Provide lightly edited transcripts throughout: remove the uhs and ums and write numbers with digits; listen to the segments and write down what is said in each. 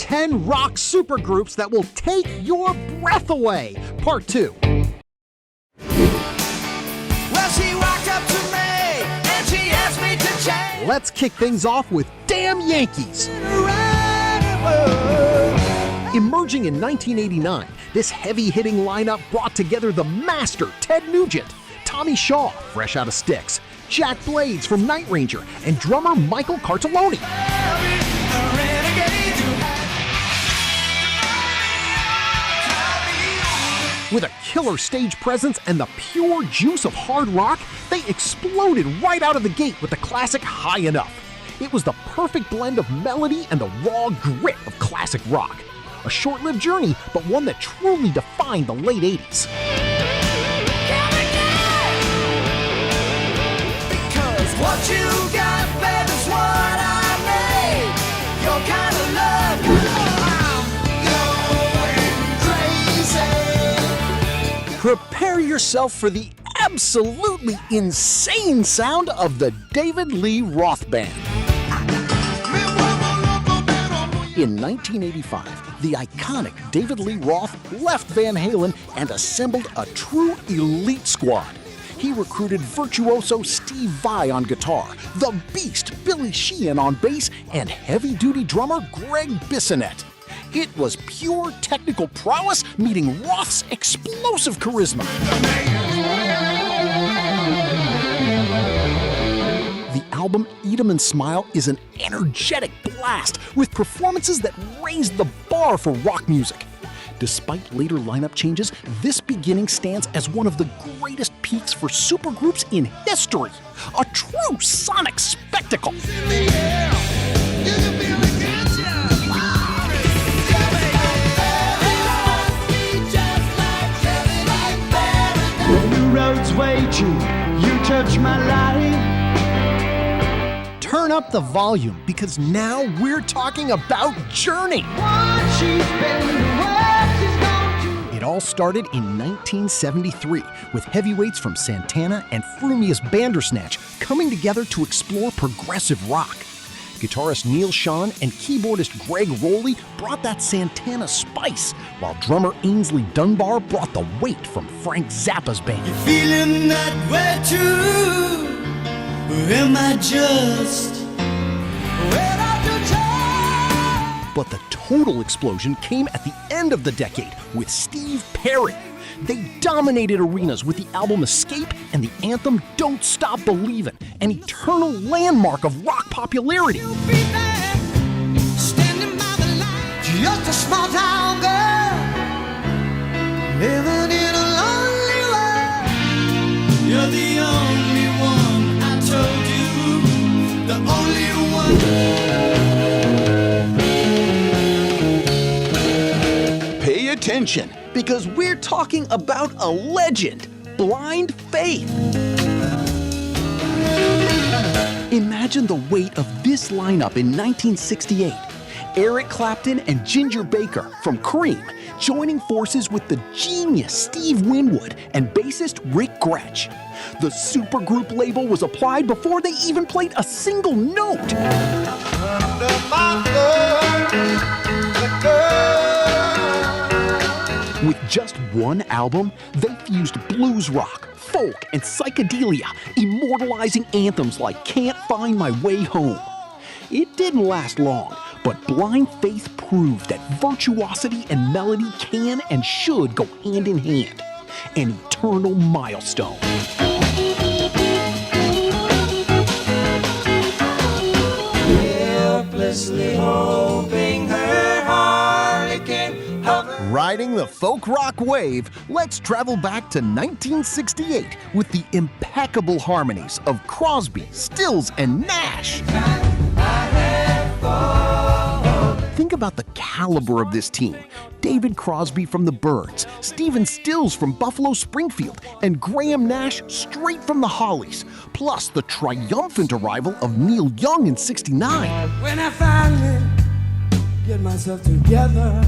10 rock supergroups that will take your breath away. Part 2. Well, she walked up to me and she asked me to change. Let's kick things off with Damn Yankees. Emerging in 1989, this heavy-hitting lineup brought together the master Ted Nugent, Tommy Shaw, fresh out of Styx, Jack Blades from Night Ranger, and drummer Michael Cartellone. With a killer stage presence and the pure juice of hard rock, they exploded right out of the gate with the classic High Enough. It was the perfect blend of melody and the raw grit of classic rock. A short-lived journey, but one that truly defined the late 80s. Because what you got, babe, is what I need. Your kind of love, I'm going crazy. Prepare yourself for the absolutely insane sound of the David Lee Roth Band. In 1985, the iconic David Lee Roth left Van Halen and assembled a true elite squad. He recruited virtuoso Steve Vai on guitar, the Beast Billy Sheehan on bass, and heavy-duty drummer Greg Bissonette. It was pure technical prowess meeting Roth's explosive charisma. The album Eat 'Em and Smile is an energetic blast with performances that raised the bar for rock music. Despite later lineup changes, this beginning stands as one of the greatest peaks for supergroups in history. A true sonic spectacle. When the roads wage you touch my life. Turn up the volume because now we're talking about Journey. It all started in 1973 with heavyweights from Santana and Frumious Bandersnatch coming together to explore progressive rock. Guitarist Neil Schon and keyboardist Greg Rowley brought that Santana spice, while drummer Ainsley Dunbar brought the weight from Frank Zappa's band. You're feeling that way too, or am I just way out to time? But the total explosion came at the end of the decade with Steve Perry. They dominated arenas with the album Escape and the anthem Don't Stop Believin', an eternal landmark of rock popularity. You'll be there, standing by the light. Just a small town girl, living in a lonely world. You're the only one, I told you, the only one. Pay attention, because we're talking about a legend, Blind Faith. Imagine the weight of this lineup in 1968. Eric Clapton and Ginger Baker from Cream joining forces with the genius Steve Winwood and bassist Rick Gretsch. The supergroup label was applied before they even played a single note. Under my love, the girl. With just one album, they fused blues rock, folk, and psychedelia, immortalizing anthems like Can't Find My Way Home. It didn't last long, but Blind Faith proved that virtuosity and melody can and should go hand in hand. An eternal milestone. Helplessly hoping her harlequin hover. Riding the folk rock wave, let's travel back to 1968 with the impeccable harmonies of Crosby, Stills, and Nash. Think about the caliber of this team. David Crosby from the Byrds, Stephen Stills from Buffalo Springfield, and Graham Nash straight from the Hollies, plus the triumphant arrival of Neil Young in '69. When I finally get myself together,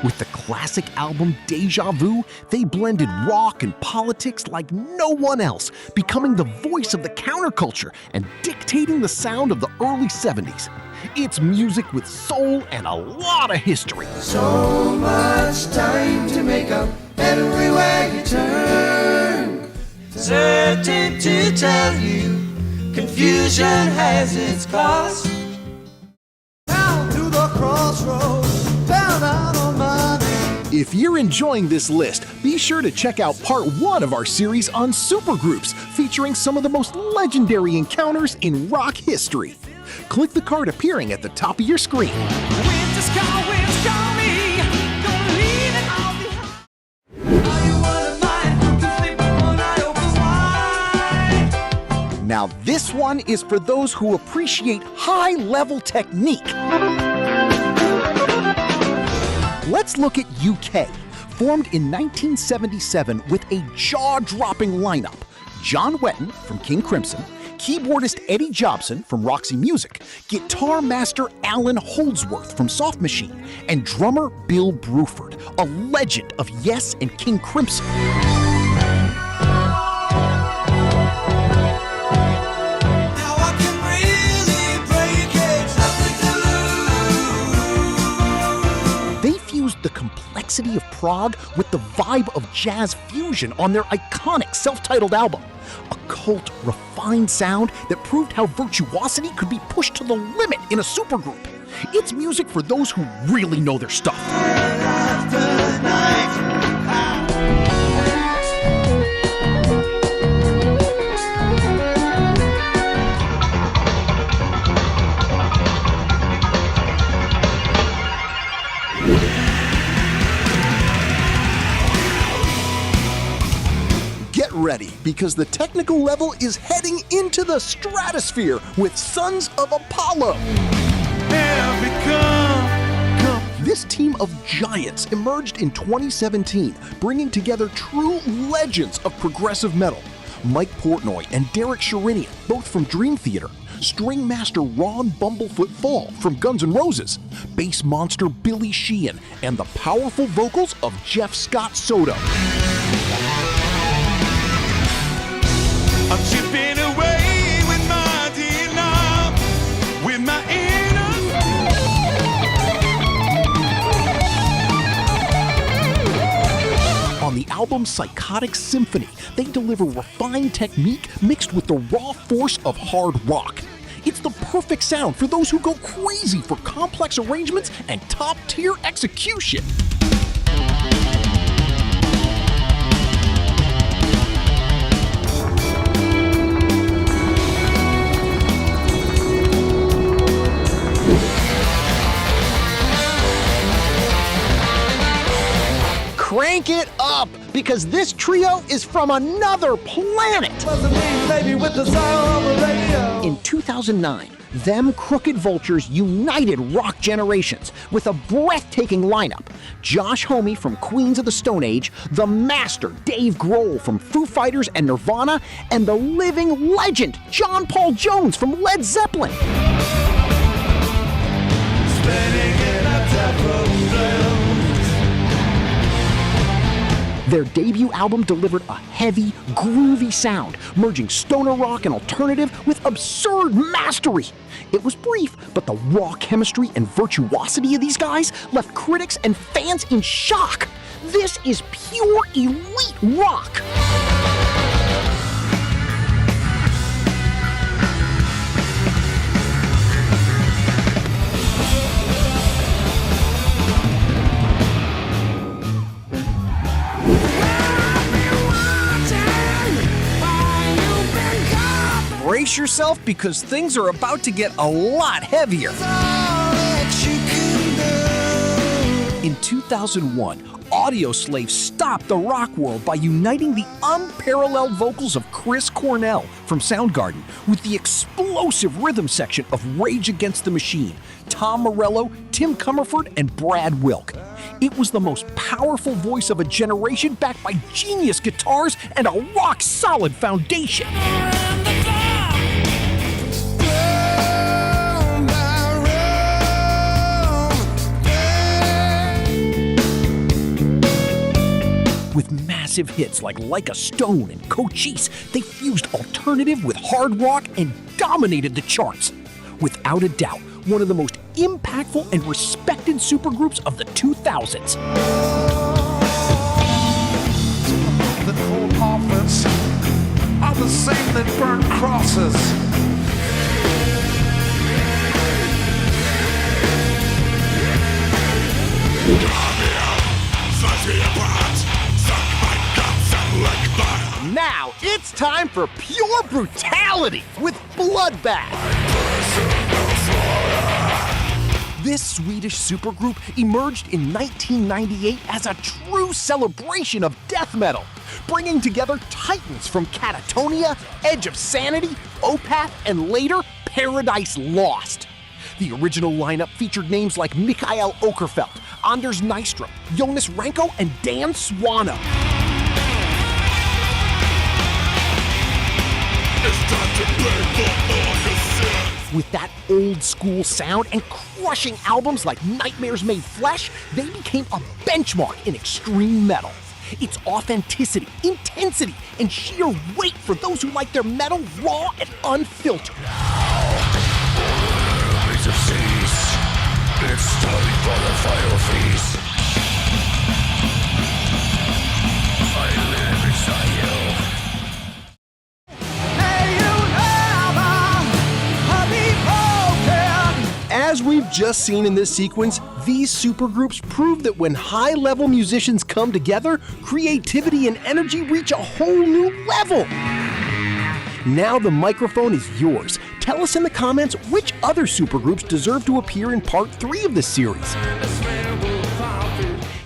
With the classic album Deja Vu, they blended rock and politics like no one else, becoming the voice of the counterculture and dictating the sound of the early 70s. It's music with soul and a lot of history. So much time to make up everywhere you turn. Certain to tell you, confusion has its cost. Down to the crossroads, down out on my knees. If you're enjoying this list, be sure to check out part 1 of our series on supergroups, featuring some of the most legendary encounters in rock history. Click the card appearing at the top of your screen. Winter's coming, gonna leave it all behind. Are you one of mine? Can sleep with one eye open wide. Now this one is for those who appreciate high-level technique. Let's look at UK, formed in 1977 with a jaw-dropping lineup. John Wetton from King Crimson, keyboardist Eddie Jobson from Roxy Music, guitar master Alan Holdsworth from Soft Machine, and drummer Bill Bruford, a legend of Yes and King Crimson. Now I can really break it, nothing to lose. They fused the complexity of prog with the vibe of jazz fusion on their iconic self-titled album. A cult, refined sound that proved how virtuosity could be pushed to the limit in a supergroup. It's music for those who really know their stuff. Get ready, because the technical level is heading into the stratosphere with Sons of Apollo. This team of giants emerged in 2017, bringing together true legends of progressive metal. Mike Portnoy and Derek Sherinian, both from Dream Theater. String master Ron Bumblefoot Fall from Guns N' Roses. Bass monster Billy Sheehan, and the powerful vocals of Jeff Scott Soto. I'm chipping away with my dinner, with my inner. On the album Psychotic Symphony, they deliver refined technique mixed with the raw force of hard rock. It's the perfect sound for those who go crazy for complex arrangements and top-tier execution. Crank it up, because this trio is from another planet. In 2009, them Crooked Vultures united rock generations with a breathtaking lineup. Josh Homme from Queens of the Stone Age, the master Dave Grohl from Foo Fighters and Nirvana, and the living legend John Paul Jones from Led Zeppelin. Their debut album delivered a heavy, groovy sound, merging stoner rock and alternative with absurd mastery. It was brief, but the raw chemistry and virtuosity of these guys left critics and fans in shock. This is pure elite rock. Brace yourself, because things are about to get a lot heavier. In 2001, Audioslave stopped the rock world by uniting the unparalleled vocals of Chris Cornell from Soundgarden with the explosive rhythm section of Rage Against the Machine, Tom Morello, Tim Comerford, and Brad Wilk. It was the most powerful voice of a generation, backed by genius guitars and a rock-solid foundation. massive hits like a Stone and Cochise, they fused alternative with hard rock and dominated the charts. Without a doubt, one of the most impactful and respected supergroups of the 2000s. That hold office are the same that burn crosses. Now it's time for pure brutality with Bloodbath. This Swedish supergroup emerged in 1998 as a true celebration of death metal, bringing together titans from Catatonia, Edge of Sanity, Opeth, and later Paradise Lost. The original lineup featured names like Mikael Åkerfeldt, Anders Nyström, Jonas Ranko, and Dan Swano. With that old school sound and crushing albums like Nightmares Made Flesh, they became a benchmark in extreme metal. Its authenticity, intensity, and sheer weight for those who like their metal raw and unfiltered. It's time for the final feast. I live inside you. As we've just seen in this sequence, these supergroups prove that when high-level musicians come together, creativity and energy reach a whole new level. Now the microphone is yours. Tell us in the comments which other supergroups deserve to appear in part 3 of this series.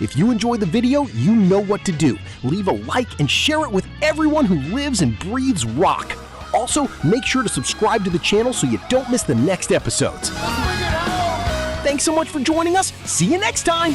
If you enjoyed the video, you know what to do. Leave a like and share it with everyone who lives and breathes rock. Also, make sure to subscribe to the channel so you don't miss the next episodes. Thanks so much for joining us. See you next time.